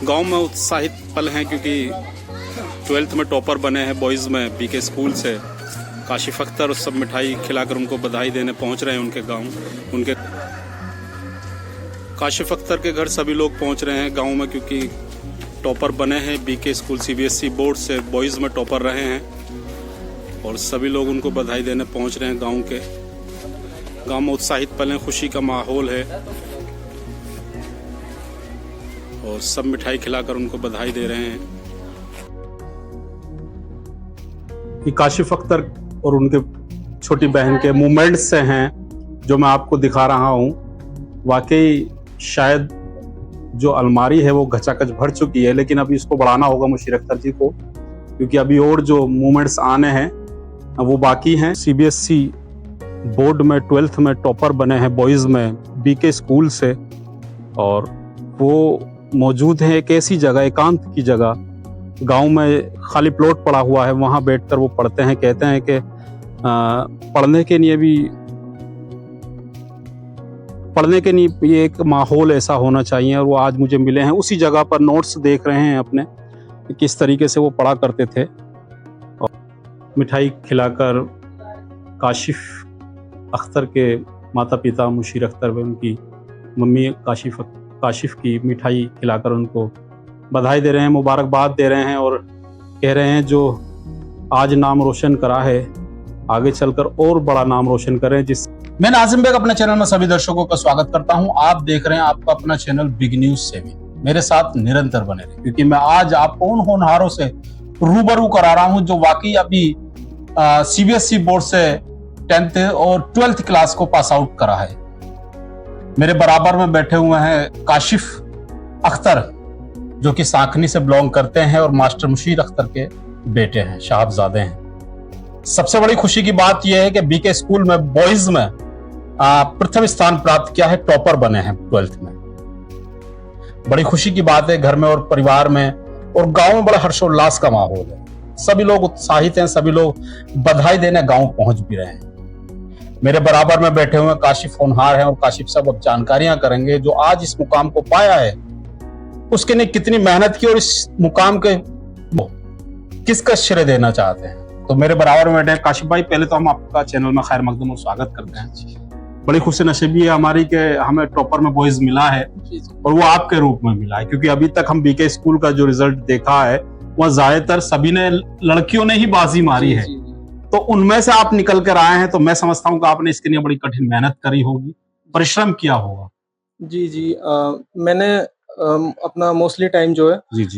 गांव में उत्साहित पल हैं क्योंकि 12th में टॉपर बने हैं बॉयज़ में बीके स्कूल से। काशिफ अख्तर सब मिठाई खिलाकर उनको बधाई देने पहुंच रहे हैं उनके गांव। उनके काशिफ अख्तर के घर सभी लोग पहुंच रहे हैं गांव में क्योंकि टॉपर बने हैं बीके स्कूल CBSE बोर्ड से बॉयज़ में टॉपर रहे हैं और सभी लोग उनको बधाई देने पहुंच रहे हैं गांव में उत्साहित पल हैं, खुशी का माहौल है और सब मिठाई खिलाकर उनको बधाई दे रहे हैं। ये काशिफ अख्तर और उनके छोटी बहन के मूवमेंट्स से हैं जो मैं आपको दिखा रहा हूँ। वाकई शायद जो अलमारी है वो घचाकच भर चुकी है, लेकिन अभी इसको बढ़ाना होगा मुशीर अख्तर जी को, क्योंकि अभी और जो मूवमेंट्स आने हैं वो बाकी हैं। CBSE बोर्ड में 12th में टॉपर बने हैं बॉयज़ में बीके स्कूल से और वो मौजूद हैं एक ऐसी जगह, एकांत की जगह, गांव में खाली प्लॉट पड़ा हुआ है, वहां बैठकर वो पढ़ते हैं। कहते हैं कि पढ़ने के लिए ये एक माहौल ऐसा होना चाहिए और वो आज मुझे मिले हैं। उसी जगह पर नोट्स देख रहे हैं अपने, किस तरीके से वो पढ़ा करते थे। और मिठाई खिलाकर काशिफ अख्तर के माता पिता मुशीर अख्तर व उनकी मम्मी काशिफ की मिठाई खिलाकर उनको बधाई दे रहे हैं, मुबारकबाद दे रहे हैं और कह रहे हैं जो आज नाम रोशन करा है आगे चलकर और बड़ा नाम रोशन करें। मैं नाजिम बेग अपने चैनल में सभी दर्शकों का स्वागत करता हूं। आप देख रहे हैं आपका अपना चैनल बिग न्यूज से भी। मेरे साथ निरंतर बने रहे क्योंकि मैं आज आपको उन होनहारों से रूबरू करा रहा हूं जो वाकई अभी CBSE बोर्ड से 10th और 12th क्लास को पास आउट करा है। मेरे बराबर में बैठे हुए हैं काशिफ अख्तर जो कि साखनी से बिलोंग करते हैं और मास्टर मुशीर अख्तर के बेटे हैं, साहबजादे हैं। सबसे बड़ी खुशी की बात यह है कि बीके स्कूल में बॉयज में प्रथम स्थान प्राप्त किया है, टॉपर बने हैं 12th में। बड़ी खुशी की बात है घर में और परिवार में और गांव में बड़ा हर्षोल्लास का माहौल है। सभी लोग उत्साहित हैं, सभी लोग बधाई देने गांव पहुंच भी रहे हैं। मेरे बराबर में बैठे हुए काशिफ होनहार हैं और काशिफ साहब अब जानकारियां करेंगे जो आज इस मुकाम को पाया है उसके ने कितनी मेहनत की और इस मुकाम के किसका श्रेय देना चाहते हैं। तो मेरे बराबर में बैठे काशिफ भाई, पहले तो हम आपका चैनल में खैर मकदम और स्वागत करते हैं। बड़ी खुशी नसीबी है हमारी कि हमें टॉपर में बॉयज मिला है और वो आपके रूप में मिला है, क्योंकि अभी तक हम बीके स्कूल का जो रिजल्ट देखा है वह ज्यादातर सभी ने लड़कियों ने ही बाजी मारी है। तो उनमें से आप निकल कर आए हैं तो मैं समझता हूँ कि आपने इसके लिए बड़ी कठिन मेहनत करी होगी, परिश्रम किया होगा। जी मैंने अपना मोस्टली टाइम जो है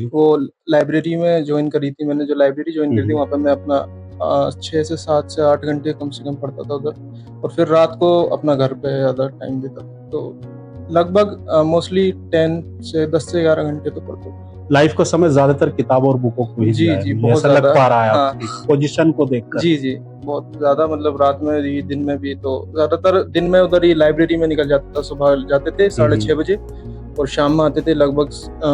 वो लाइब्रेरी में ज्वाइन करी थी। मैंने जो लाइब्रेरी ज्वाइन करी थी वहाँ पर मैं अपना 6 से 7 से 8 घंटे कम से कम पढ़ता था उधर और फिर रात को अपना घर पे ज़्यादा टाइम देता था। तो लगभग मोस्टली 10 से 10 से 11 घंटे तो पढ़ता था। लाइफ का समय ज्यादातर किताबों और बुकों को ही जी बहुत ऐसा लग पा रहा है आपकी पोजीशन को देखकर। जी बहुत ज्यादा, मतलब रात में भी दिन में भी। तो ज्यादातर दिन में उधर ही लाइब्रेरी में निकल जाता था। सुबह जाते थे 6:30 बजे और शाम में आते थे लगभग।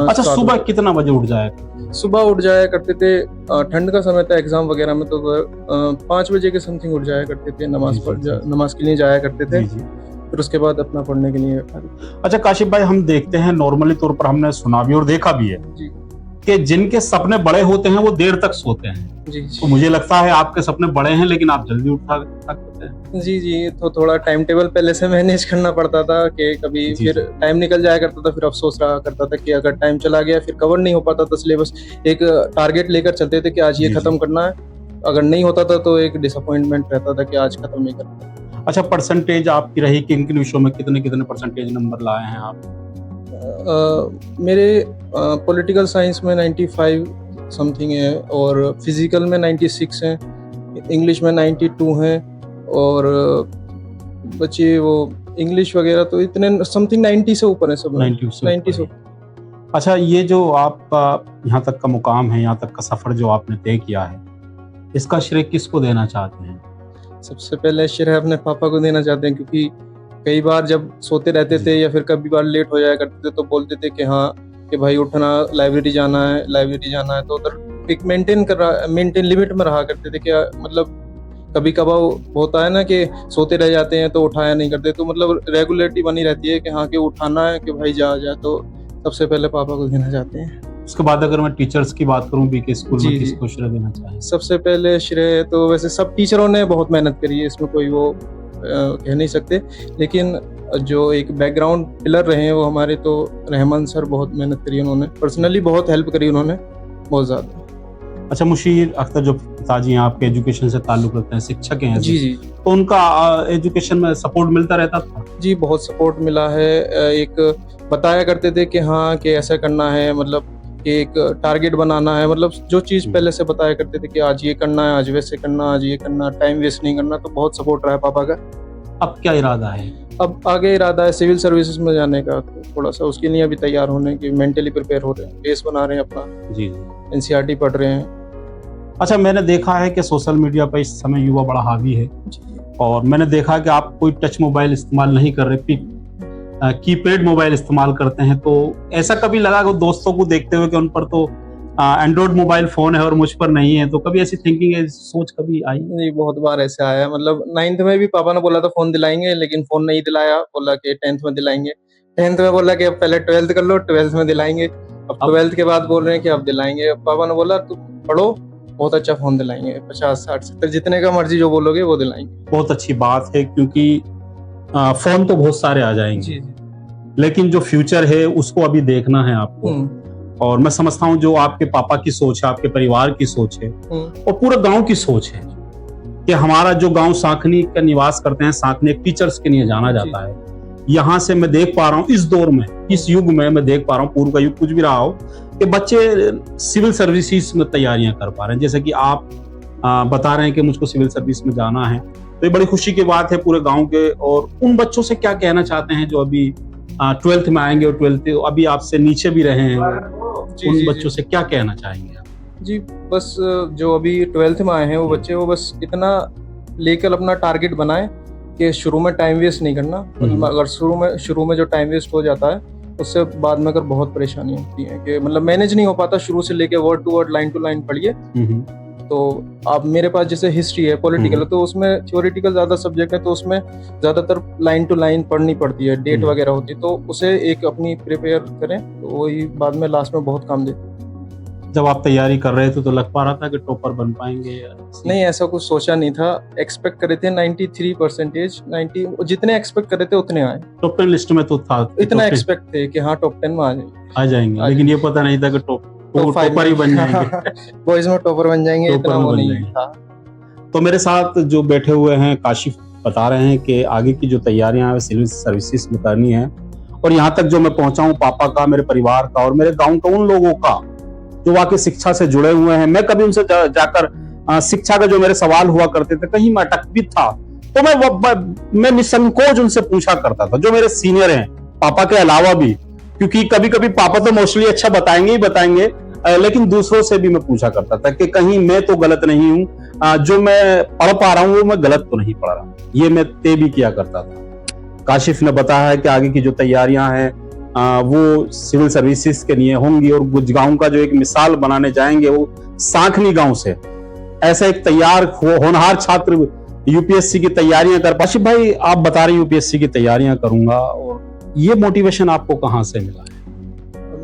अच्छा, सुबह कितना बजे उठ जाए? सुबह उठ जाया करते थे, ठंड का समय था एग्जाम वगैरह में, तो 5 बजे के समथिंग उठ जाया करते थे, नमाज के लिए जाया करते थे। फिर उसके बाद अपना पढ़ने के लिए। अच्छा काशिफ भाई, हम देखते हैं नॉर्मली तौर पर, हमने सुना भी और देखा भी है कि जिनके सपने बड़े होते हैं वो देर तक सोते हैं। तो मुझे लगता है आपके सपने बड़े हैं लेकिन आप जल्दी उठा सकते हैं। जी तो थोड़ा टाइम टेबल पहले से मैनेज करना पड़ता था कि कभी फिर टाइम निकल जाया करता था, फिर अफसोस रहा करता था कि अगर टाइम चला गया फिर कवर नहीं हो पाता था सिलेबस। एक टारगेट लेकर चलते थे कि आज ये खत्म करना है, अगर नहीं होता था तो एक डिसअपॉइंटमेंट रहता था कि आज खत्म नहीं करना। अच्छा, परसेंटेज आपकी रही किन किन विषयों में, कितने परसेंटेज नंबर लाए हैं आप? मेरे पॉलिटिकल साइंस में 95 समथिंग है और फिजिकल में 96 है, इंग्लिश में 92 है और बच्चे वो इंग्लिश वगैरह तो इतने समथिंग 90 से ऊपर है सब। 90 से। अच्छा, ये जो आपका यहाँ तक का मुकाम है, यहाँ तक का सफर जो आपने तय किया है, इसका श्रेय किसको देना चाहते हैं? सबसे पहले श्रेय अपने पापा को देना चाहते हैं, क्योंकि कई बार जब सोते रहते थे या फिर कभी बार लेट हो जाया करते थे तो बोलते थे कि हाँ कि भाई उठना, लाइब्रेरी जाना है। तो उधर एक मेंटेन लिमिट में रहा करते थे। क्या मतलब कभी कभार होता है ना कि सोते रह जाते हैं तो उठाया नहीं करते, तो मतलब रेगुलरिटी बनी रहती है कि हाँ कि उठाना है कि भाई जा। तो सबसे पहले पापा को देना चाहते हैं। उसके बाद अगर मैं टीचर्स की बात करूं बीके स्कूल जी, में, जी। किसको श्रेय देना चाहिए? सबसे पहले श्रेय तो वैसे सब टीचरों ने बहुत मेहनत करी है, इसमें कोई वो कह नहीं सकते, लेकिन जो एक बैकग्राउंड पिलर रहे हैं वो हमारे तो रहमान सर बहुत मेहनत करी उन्होंने, पर्सनली बहुत हेल्प करी उन्होंने, बहुत ज़्यादा। अच्छा, मुशीर अख्तर जो पिताजी हैं आपके एजुकेशन से ताल्लुक रखते हैं, शिक्षक हैं, जी जी तो उनका एजुकेशन में सपोर्ट मिलता रहता था? जी, बहुत सपोर्ट मिला है। एक बताया करते थे कि हाँ कि ऐसा करना है, मतलब कि एक टारगेट बनाना है, मतलब जो चीज़ पहले से बताया करते थे कि आज ये करना है, आज वैसे करना, आज ये करना, टाइम वेस्ट नहीं करना, तो बहुत सपोर्ट रहा है पापा का। अब क्या इरादा है? अब आगे इरादा है सिविल सर्विसेज में जाने का, तो थोड़ा सा उसके लिए अभी तैयार होने की, मेंटली प्रिपेयर हो रहे हैं, बेस बना रहे हैं अपना, जी। एनसीईआरटी पढ़ रहे हैं। अच्छा, मैंने देखा है कि सोशल मीडिया पर इस समय युवा बड़ा हावी है, और मैंने देखा कि आप कोई टच मोबाइल इस्तेमाल नहीं कर रहे, कीपैड मोबाइल इस्तेमाल करते हैं, तो ऐसा कभी लगा कि दोस्तों को देखते हुए कि उन पर तो एंड्रॉइड मोबाइल फोन है और मुझ पर नहीं है, तो कभी ऐसी थिंकिंग है, सोच कभी आई? नहीं, बहुत बार ऐसे आया, मतलब 9th में भी पापा ने बोला था फोन दिलाएंगे, लेकिन फोन नहीं दिलाया, बोला कि 10th में दिलाएंगे। 10th में बोला कि अब पहले 12th कर लो, 12th में दिलाएंगे। अब 12th के बाद बोल रहे हैं कि अब दिलाएंगे। पापा ने बोला तुम पढ़ो, बहुत अच्छा फोन दिलाएंगे, 50, 60, 70 जितने का मर्जी जो बोलोगे वो दिलाएंगे। बहुत अच्छी बात है, क्योंकि फोन तो बहुत सारे आ जाएंगे, जी लेकिन जो फ्यूचर है उसको अभी देखना है आपको। और मैं समझता हूँ जो आपके पापा की सोच है, आपके परिवार की सोच है, और पूरे गांव की सोच है कि हमारा जो गांव सांखनी का निवास करते हैं, सांखनी एक टीचर्स के लिए जाना जाता है। यहाँ से मैं देख पा रहा हूँ इस दौर में, इस युग में मैं देख पा रहा हूँ, पूर्व का युग कुछ भी रहा हो, कि बच्चे सिविल सर्विसेज में तैयारियां कर पा रहे हैं। जैसे कि आप बता रहे हैं कि मुझको सिविल सर्विस में जाना है, तो ये बड़ी खुशी की बात है पूरे गाँव के। और उन बच्चों से क्या कहना चाहते हैं जो अभी 12th में आएंगे, और 12th अभी आपसे नीचे भी रहे हैं, उन बच्चों से क्या कहना चाहेंगे आप? जी, बस जो अभी 12th में आए हैं वो बच्चे, वो बस इतना लेकर अपना टारगेट बनाएं कि शुरू में टाइम वेस्ट नहीं करना। अगर शुरू में जो टाइम वेस्ट हो जाता है, उससे बाद में अगर बहुत परेशानी होती है कि मतलब मैनेज नहीं हो पाता, शुरू से लेके word to word, line to line पढ़िए। तो आप मेरे पास जैसे हिस्ट्री है, पॉलिटिकल है, तो उसमें थ्योरेटिकल ज्यादा सब्जेक्ट है, तो उसमें ज्यादातर लाइन टू लाइन पढ़नी पड़ती है, डेट वगैरह होती है, तो उसे एक अपनी प्रिपेयर करें, तो वही बाद में लास्ट में बहुत काम देती है। जब आप तैयारी कर रहे थे तो लग पा रहा था कि टॉपर बन पाएंगे या नहीं, ऐसा कुछ सोचा नहीं था। एक्सपेक्ट करे थे 93%, 90 जितने एक्सपेक्ट करे थे उतने आए। टॉप 10 लिस्ट में तो था, इतना एक्सपेक्ट थे कि हाँ टॉप 10 में आ जाएंगे, लेकिन ये पता नहीं था कि टॉपर ही बन जाएंगे, बॉयज में टॉपर बन जाएंगे, इतना वो नहीं था। तो मेरे साथ जो बैठे हुए हैं काशिफ बता रहे हैं कि आगे की जो तैयारियां हैं सिविल सर्विसेज में करनी है, और यहाँ तक जो मैं पहुंचा हूँ पापा का, मेरे परिवार का और मेरे गाँव का, उन लोगों का जो वाकई शिक्षा से जुड़े हुए हैं। मैं कभी उनसे जाकर शिक्षा का जो मेरे सवाल हुआ करते थे, कहीं मैं अटक भी था तो मैं निसंकोच उनसे पूछा करता था, जो मेरे सीनियर हैं पापा के अलावा भी, क्योंकि कभी कभी पापा तो मोस्टली अच्छा बताएंगे ही बताएंगे, लेकिन दूसरों से भी मैं पूछा करता था कि कहीं मैं तो गलत नहीं हूँ, जो मैं पढ़ पा रहा हूँ वो मैं गलत तो नहीं पढ़ रहा हूँ, ये मैं तय भी किया करता था। काशिफ ने बताया है कि आगे की जो तैयारियां हैं वो सिविल सर्विसेज के लिए होंगी, और गुजगांव का जो एक मिसाल बनाने जाएंगे वो सांखनी गांव से ऐसा एक तैयार होनहार छात्र यूपीएससी की तैयारियां कर। काशिफ भाई, आप बता रहे यूपीएससी की तैयारियां करूंगा, और ये मोटिवेशन आपको कहाँ से मिला है?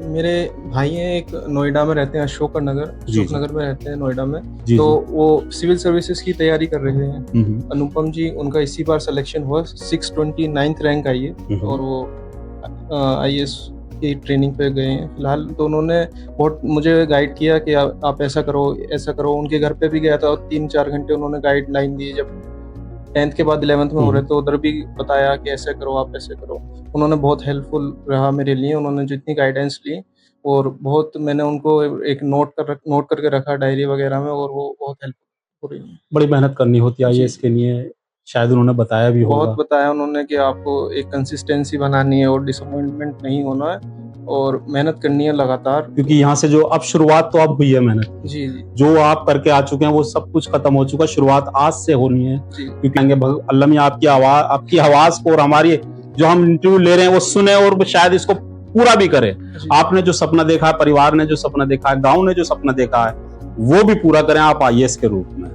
मेरे भाई हैं, एक नोएडा में रहते हैं, अशोक नगर में रहते हैं नोएडा में, तो वो सिविल सर्विसेज की तैयारी कर रहे हैं। अनुपम जी, उनका इसी बार सिलेक्शन हुआ, 629th रैंक आई है, और वो IAS की ट्रेनिंग पे गए हैं फिलहाल। तो उन्होंने बहुत मुझे गाइड किया कि आप ऐसा करो, ऐसा करो। उनके घर पे भी गया था और 3-4 घंटे उन्होंने गाइडलाइन दी। जब 10th के बाद 11th में हो रहे तो उधर भी बताया कि ऐसे करो, आप ऐसे करो। उन्होंने बहुत हेल्पफुल रहा मेरे लिए, उन्होंने जितनी गाइडेंस ली, और बहुत मैंने उनको एक नोट करके रखा डायरी वगैरह में, और वो बहुत हेल्प हो रही है। बड़ी मेहनत करनी होती है IAS के लिए, शायद उन्होंने बताया भी होगा। बहुत बताया उन्होंने कि आपको एक कंसिस्टेंसी बनानी है और डिसअपॉइंटमेंट नहीं होना है, और मेहनत करनी है लगातार, क्योंकि यहाँ से जो अब शुरुआत तो अब हुई है मेहनत। जी, जो आप करके आ चुके हैं वो सब कुछ खत्म हो चुका, शुरुआत आज से होनी है। क्योंकि अल्लाह मियां आपकी आवाज को और हमारी जो हम इंटरव्यू ले रहे हैं वो सुने, और शायद इसको पूरा भी करे। आपने जो सपना देखा है, परिवार ने जो सपना देखा है, गाँव ने जो सपना देखा है, वो भी पूरा करें आप IAS के रूप में।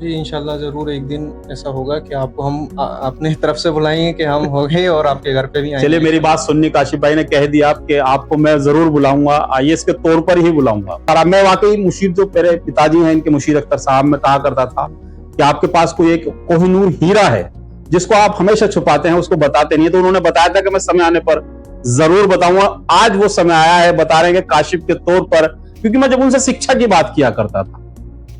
जी इंशाल्लाह ज़रूर एक दिन ऐसा होगा कि आपको हम अपने तरफ से बुलाएंगे कि हम हो गए और आपके घर पे भी आएंगे। चलिए मेरी बात सुननी, काशिफ भाई ने कह दिया कि आपको मैं जरूर बुलाऊंगा, आईएएस के तौर पर ही बुलाऊंगा। और मैं वाकई मुशीर, जो मेरे पिताजी हैं इनके, मुशीर अख्तर साहब, में कहा करता था कि आपके पास कोई एक कोहिनूर हीरा है जिसको आप हमेशा छुपाते हैं, उसको बताते नहीं है। तो उन्होंने बताया था कि मैं समय आने पर जरूर बताऊंगा। आज वो समय आया है, बता रहे हैं कि काशिफ के तौर पर, क्योंकि मैं जब उनसे शिक्षा की बात किया करता था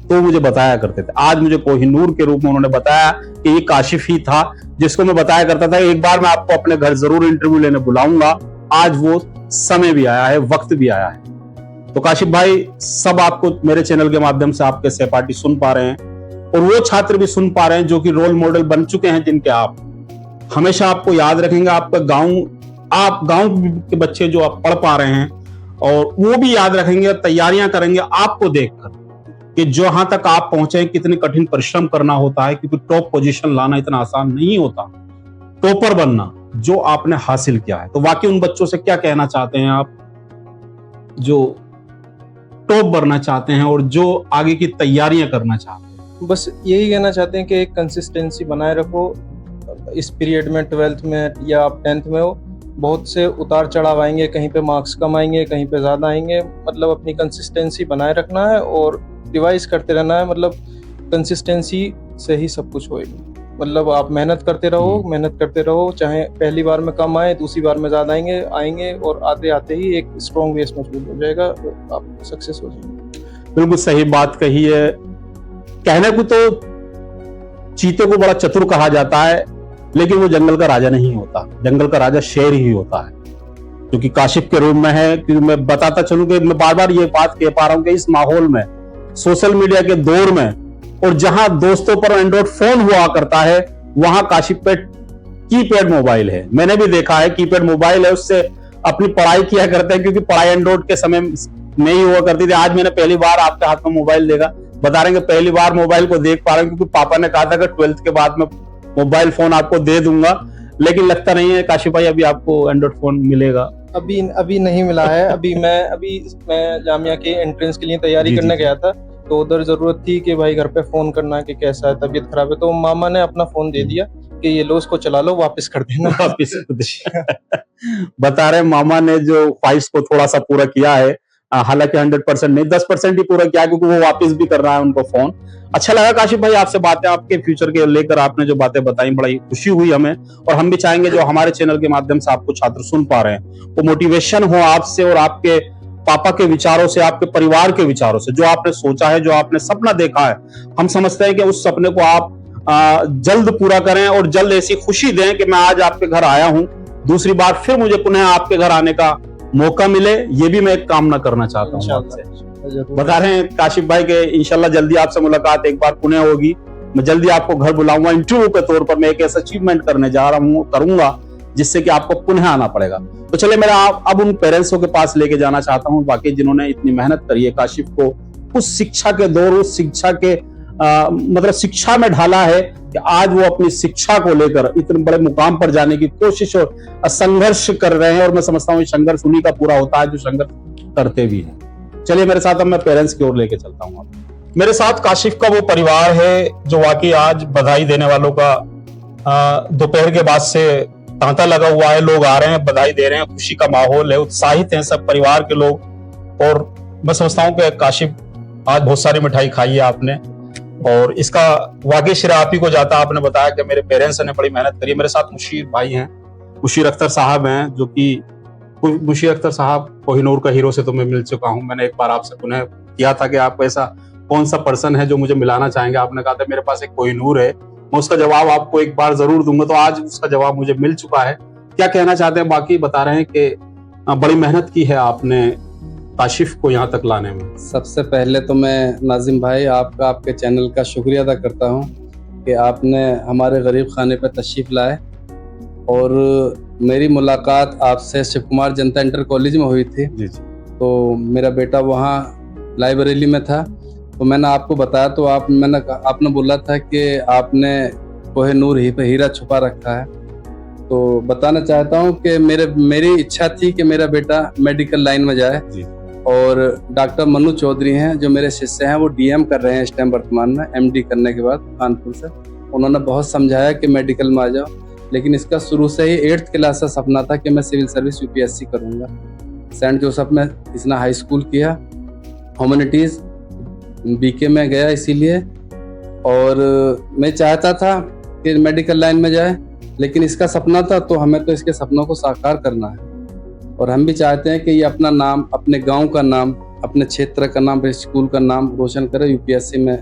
तो मुझे बताया करते थे। आज मुझे कोहिनूर के रूप में उन्होंने बताया कि ये काशिफ ही था जिसको मैं बताया करता था एक बार मैं आपको अपने घर जरूर इंटरव्यू लेने बुलाऊंगा। आज वो समय भी आया है, वक्त भी आया है। तो काशिफ भाई, सब आपको मेरे चैनल के माध्यम से आपके सहपाठी सुन पा रहे हैं और वो छात्र भी सुन पा रहे हैं जो कि रोल मॉडल बन चुके हैं, जिनके आप हमेशा आपको याद रखेंगे। आपका गांव, आप गांव के बच्चे जो आप पढ़ पा रहे हैं, और वो भी याद रखेंगे, तैयारियां करेंगे आपको देखकर कि जहां तक आप पहुंचे कितने कठिन परिश्रम करना होता है, क्योंकि टॉप पोजीशन लाना इतना आसान नहीं होता, टॉपर बनना जो आपने हासिल किया है। तो वाकई उन बच्चों से क्या कहना चाहते हैं आप जो टॉप बनना चाहते हैं और जो आगे की तैयारियां करना चाहते हैं? बस यही कहना चाहते हैं कि एक कंसिस्टेंसी बनाए रखो। इस पीरियड में 12th में या आप 10th में हो, बहुत से उतार चढ़ाव आएंगे, कहीं पे मार्क्स कम आएंगे, कहीं पे ज़्यादा आएंगे। मतलब अपनी कंसिस्टेंसी बनाए रखना है और रिवाइज करते रहना है। मतलब कंसिस्टेंसी से ही सब कुछ होएगा। मतलब आप मेहनत करते रहो, चाहे पहली बार में कम आए, दूसरी बार में ज़्यादा आएंगे और आते आते ही एक स्ट्रॉन्ग बेस मजबूत हो जाएगा, तो आप सक्सेस हो जाएंगे। बिल्कुल सही बात कही है। कहने को तो चीते को बड़ा चतुर कहा जाता है, लेकिन वो जंगल का राजा नहीं होता। जंगल का राजा शेर ही होता है, जो कि काशिफ के रूप में है। क्योंकि मैं बताता चलूं कि मैं बार बार ये बात कह पा रहा हूं कि इस माहौल में, सोशल मीडिया के दौर में, और जहां दोस्तों पर एंड्रॉइड फोन हुआ करता है, वहां काशिफ पे कीपैड मोबाइल है। मैंने भी देखा है कीपैड मोबाइल है, उससे अपनी पढ़ाई किया करते हैं, क्योंकि पढ़ाई एंड्रॉइड के समय नहीं हुआ करती थी। आज मैंने पहली बार आपके हाथ में मोबाइल देखा, बता रहे हैं कि पहली बार मोबाइल को देख पा रहे हैं, क्योंकि पापा ने कहा था कि 12th के बाद में मोबाइल फोन आपको दे दूंगा, लेकिन लगता नहीं है काशिफ भाई अभी आपको एंड्रॉइड फोन मिलेगा। अभी नहीं मिला है। अभी मैं जामिया के एंट्रेंस के लिए तैयारी करने गया था, तो उधर जरूरत थी कि भाई घर पे फोन करना कि कैसा है, तबीयत खराब है, तो मामा ने अपना फोन दे दिया कि ये लो, उसको चला लो, वापस कर देना। वापस बता रहे मामा ने जो ख्वाहिश को थोड़ा सा पूरा किया है, हालांकि 100% नहीं, 10% ही पूरा किया, क्योंकि वो वापस भी कर रहा है उनको फोन। अच्छा लगा काशिफ भाई आपसे बातें, आपके फ्यूचर के लेकर आपने जो बातें बताई, बड़ी खुशी हुई हमें। और हम भी चाहेंगे जो हमारे चैनल के माध्यम से आपको छात्र सुन पा रहे हैं, वो मोटिवेशन हो आपसे और आपके पापा के विचारों से, आपके परिवार के विचारों से, जो आपने सोचा है, जो आपने सपना देखा है। हम समझते हैं कि उस सपने को आप जल्द पूरा करें और जल्द ऐसी खुशी दें कि मैं आज आपके घर आया हूं, दूसरी बार फिर मुझे पुनः आपके घर आने का मौका मिले। ये भी मैं एक कामना करना चाहता हूँ आपसे। बता रहे हैं काशिफ भाई के इंशाल्लाह जल्दी आपसे मुलाकात एक बार पुनः होगी। मैं जल्दी आपको घर बुलाऊंगा इंटरव्यू के तौर पर। मैं एक ऐसा अचीवमेंट करने जा रहा हूँ, करूंगा, जिससे कि आपको पुनः आना पड़ेगा। तो चलिए, मेरा अब उन पेरेंट्सों के पास लेके जाना चाहता हूँ, बाकी जिन्होंने इतनी मेहनत करी है काशिफ को उस शिक्षा के दौर, उस शिक्षा के मतलब शिक्षा में ढाला है कि आज वो अपनी शिक्षा को लेकर इतने बड़े मुकाम पर जाने की कोशिश और संघर्ष कर रहे हैं। और मैं समझता हूँ संघर्ष उन्हीं का पूरा होता है जो संघर्ष करते भी हैं। चलिए मेरे साथ, अब मैं पेरेंट्स की ओर लेके चलता हूँ। मेरे साथ काशिफ का वो परिवार है जो वाकई आज बधाई देने वालों का दोपहर के बाद से तांता लगा हुआ है। लोग आ रहे हैं, बधाई दे रहे हैं, खुशी का माहौल है, उत्साहित हैं सब परिवार के लोग। और मैं समझता हूँ कि काशिफ आज बहुत सारी मिठाई खाई है आपने, और इसका वाकई श्रेय आप ही को जाता। आपने बताया कि मेरे पेरेंट्स ने बड़ी मेहनत करी। मेरे साथ मुशीर भाई हैं, मुशीर अख्तर साहब हैं, जो कि मुशीर अख्तर साहब कोहिनूर का हीरो से तो मैं मिल चुका हूं। मैंने एक बार आपसे पुनः किया था कि आप ऐसा कौन सा पर्सन है जो मुझे मिलाना चाहेंगे। आपने कहा था मेरे पास एक कोहिनूर है, मैं उसका जवाब आपको एक बार जरूर दूंगा। तो आज उसका जवाब मुझे मिल चुका है। क्या कहना चाहते हैं? बाकी बता रहे हैं कि बड़ी मेहनत की है आपने काशिफ को यहाँ तक लाने में। सबसे पहले तो मैं नाजिम भाई आपके चैनल का शुक्रिया अदा करता हूँ कि आपने हमारे गरीब खाने पर तशरीफ़ लाए। और मेरी मुलाकात आपसे शिव कुमार जनता इंटर कॉलेज में हुई थी। जी। तो मेरा बेटा वहाँ लाइब्रेरी में था, तो मैंने आपको बताया, तो आपने बोला था कि आपने कोहिनूर हीरा छुपा रखा है। तो बताना चाहता हूँ कि मेरी इच्छा थी कि मेरा बेटा मेडिकल लाइन में जाए, और डॉक्टर मनु चौधरी हैं जो मेरे शिष्य हैं, वो डीएम कर रहे हैं इस टाइम वर्तमान में, एमडी करने के बाद कानपुर से। उन्होंने बहुत समझाया कि मेडिकल में आ जाओ, लेकिन इसका शुरू से ही 8th क्लास से सपना था कि मैं सिविल सर्विस यूपीएससी करूंगा। सेंट जोसेफ में इसने हाई स्कूल किया, ह्यूमैनिटीज़ बीके में गया इसीलिए, और मैं चाहता था कि मेडिकल लाइन में जाए, लेकिन इसका सपना था तो हमें तो इसके सपनों को साकार करना है। और हम भी चाहते हैं कि ये अपना नाम, अपने गांव का नाम, अपने क्षेत्र का नाम, स्कूल का नाम रोशन करे यूपीएससी में।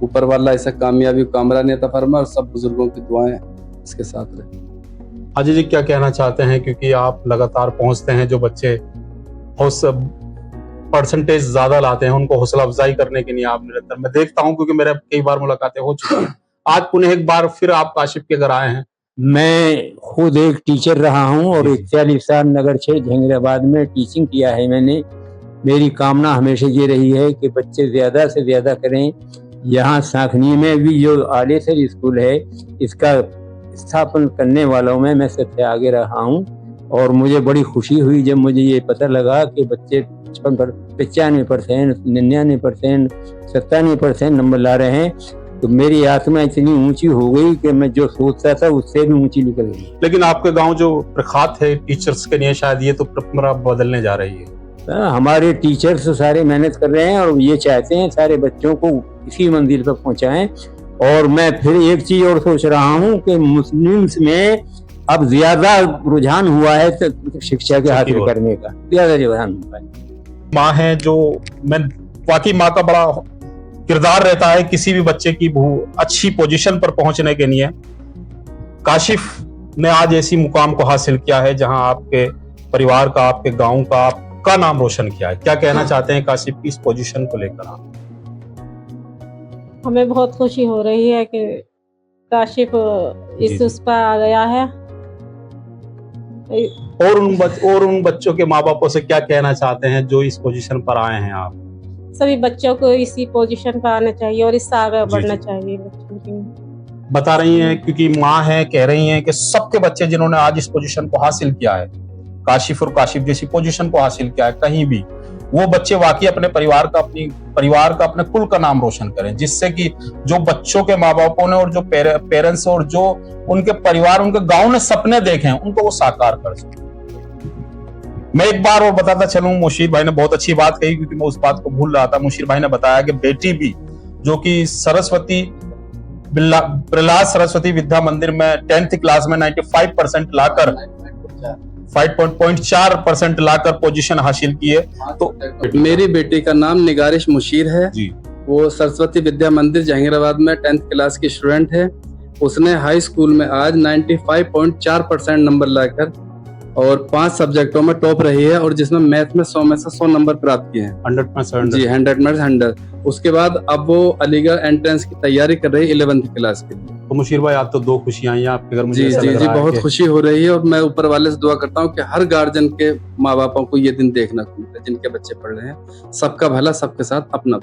ऊपर वाला ऐसा कामयाबी कामरान अता फरमाए और सब बुजुर्गों की दुआएं इसके साथ रहे। अजय जी क्या कहना चाहते हैं, क्योंकि आप लगातार पहुंचते हैं, जो बच्चे परसेंटेज ज्यादा लाते हैं उनको हौसला अफजाई करने के लिए आप निरंतर, मैं देखता हूं क्योंकि मेरे कई बार मुलाकातें हो चुकी हैं, आज पुनः एक बार फिर आप काशिफ के घर आए हैं। मैं खुद एक टीचर रहा हूं और 41 साल नगर 6 जहांगीराबाद में टीचिंग किया है मैंने। मेरी कामना हमेशा ये रही है कि बच्चे ज्यादा से ज्यादा करें। यहाँ सांखनी में भी जो आलेसर स्कूल है, इसका स्थापन करने वालों में मैं सबसे आगे रहा हूँ, और मुझे बड़ी खुशी हुई जब मुझे ये पता लगा कि बच्चे 95%, 99%, 97% नंबर ला रहे हैं। तो मेरी आत्मा इतनी ऊंची हो गई कि मैं जो सोचता था उससे भी ऊंची निकल गई। लेकिन आपके गांव जो प्रख्यात है टीचर्स के लिए, शायद ये तो परंपरा बदलने जा रही है। हमारे टीचर्स सारे मेहनत कर रहे हैं और ये चाहते हैं सारे बच्चों को इसी मंजिल पर पहुंचाएं। और मैं फिर एक चीज और सोच रहा हूं कि मुस्लिम्स में अब ज्यादा रुझान हुआ है तो शिक्षा के हासिल करने का ज्यादा रुझान हुआ है। माँ है जो, मैं वाकई माँ का बड़ा किरदार रहता है किसी भी बच्चे की अच्छी पोजीशन पर पहुंचने के लिए। काशिफ ने आज ऐसी मुकाम को हासिल किया है जहां आपके परिवार का, आपके गांव का, आपका नाम रोशन किया है। क्या कहना चाहते हैं काशिफ की इस पोजीशन को लेकर आप? हमें बहुत खुशी हो रही है कि काशिफ इस उस पर आ गया है। और उन बच्चों के माँ बापों से क्या कहना चाहते हैं जो इस पोजीशन पर आए हैं आप? सभी बच्चों को इसी पोजीशन पर आना चाहिए और इससे आगे बढ़ना चाहिए बच्चों की। बता रही हैं क्योंकि माँ है, कह रही हैं कि सबके बच्चे जिन्होंने आज इस पोजीशन को हासिल किया है, काशिफ और काशिफ जैसी पोजीशन को हासिल किया है कहीं भी, वो बच्चे वाकई अपने परिवार का, अपने कुल का नाम रोशन करें, जिससे कि जो बच्चों के माँ बापों ने और जो पेरेंट्स और जो उनके परिवार, उनके गांव ने सपने देखे हैं, उनको वो साकार कर सके। मैं एक बार और बताता चलूं, मुशीर भाई ने बहुत अच्छी बात कही क्योंकि मैं उस बात को भूल रहा था। मुशीर भाई ने बताया कि बेटी भी जो कि सरस्वती प्रहलाद सरस्वती विद्या मंदिर में 10th क्लास में 95% लाकर 5.4% लाकर पोजीशन हासिल की है। तो मेरी बेटी का नाम निगारिश मुशीर है जी। वो सरस्वती विद्या मंदिर जहांगीराबाद में 10th क्लास की स्टूडेंट है। उसने हाई स्कूल में आज 95.4% नंबर लाकर और 5 सब्जेक्टों में टॉप रही है, और जिसमें मैथ में 100 में से 100 नंबर प्राप्त किए हैं। 100% जी, 100%। उसके बाद अब वो अलीगढ़ एंट्रेंस की तैयारी कर रही है 11th क्लास के लिए। तो मुशीर भाई आप तो 2 खुशियां आई हैं आपके घर। मुझे जी बहुत खुशी हो रही है, और मैं ऊपर वाले से दुआ करता हूँ कि हर गार्जियन के माँ बापों को ये दिन देखना मिले जिनके बच्चे पढ़ रहे हैं। सबका भला सबके साथ अपना।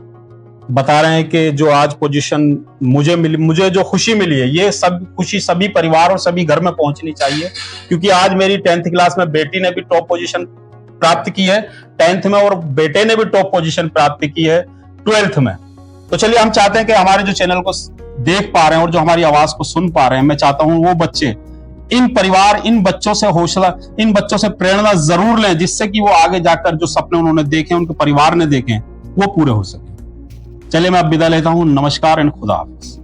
बता रहे हैं कि जो आज पोजीशन मुझे जो खुशी मिली है, ये सब खुशी सभी परिवार और सभी घर में पहुंचनी चाहिए, क्योंकि आज मेरी 10th क्लास में बेटी ने भी टॉप पोजीशन प्राप्त की है 10th में, और बेटे ने भी टॉप पोजीशन प्राप्त की है 12th में। तो चलिए, हम चाहते हैं कि हमारे जो चैनल को देख पा रहे हैं और जो हमारी आवाज को सुन पा रहे हैं, मैं चाहता हूं वो बच्चे, इन बच्चों से हौसला, इन बच्चों से प्रेरणा जरूर लें, जिससे कि वो आगे जाकर जो सपने उन्होंने देखे, उनके परिवार ने देखे, वो पूरे हो सके। चलिए, मैं अब विदा लेता हूं। नमस्कार एंड खुदा हाफिज।